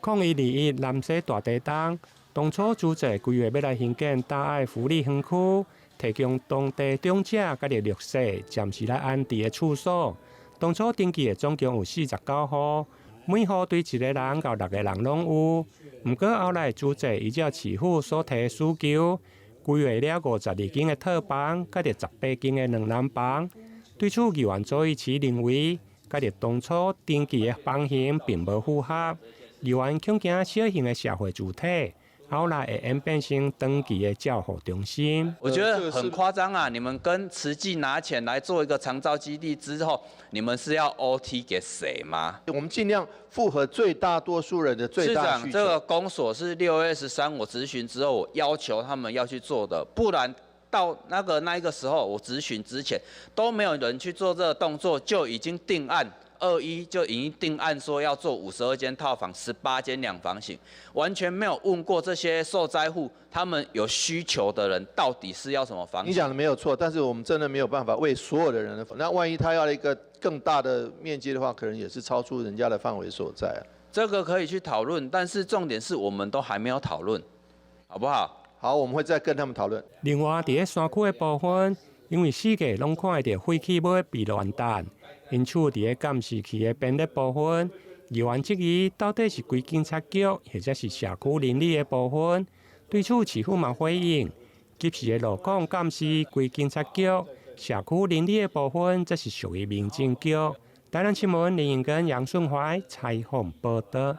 2021南西大地震，当初主席规划要来兴建大爱福利园区，提供当地长者甲弱势暂时来安置的处所。当初登记的总共有49户，每户对1个人到6个人拢有。不过后来主席依照市府所提的需求，规划了52间的套房，甲18间的2人房。对此，议员左一起认为，甲当初登记的房型并无符合。议员恐惊小型的社会主体后来会演变成长期的照护中心。我觉得很夸张啊！你们跟慈济拿钱来做一个长照基地之后，你们是要 OT 给谁吗？我们尽量符合最大多数人的最大需求。市长，这个公所是6月13我质询之后，我要求他们要去做的，不然到那一个时候，我质询之前都没有人去做这个动作，就已经定案。21就已经定案说要做52间套房，18间2房型，完全没有问过这些受灾户，他们有需求的人到底是要什么房型？你讲的没有错，但是我们真的没有办法为所有的人的。那万一他要一个更大的面积的话，可能也是超出人家的范围所在啊。这个可以去讨论，但是重点是我们都还没有讨论，好不好？好，我们会再跟他们讨论。另外，在山区的部分，因为四界拢看得到废弃物被乱弹，因此在监视器的边列部分，议员质疑到底是归警察局，或者是社区邻里的部分。对此，市府嘛回应，及时的路况监视归警察局，社区邻里的部分则是属于民政局。台南新闻林颖跟杨顺怀采访报道。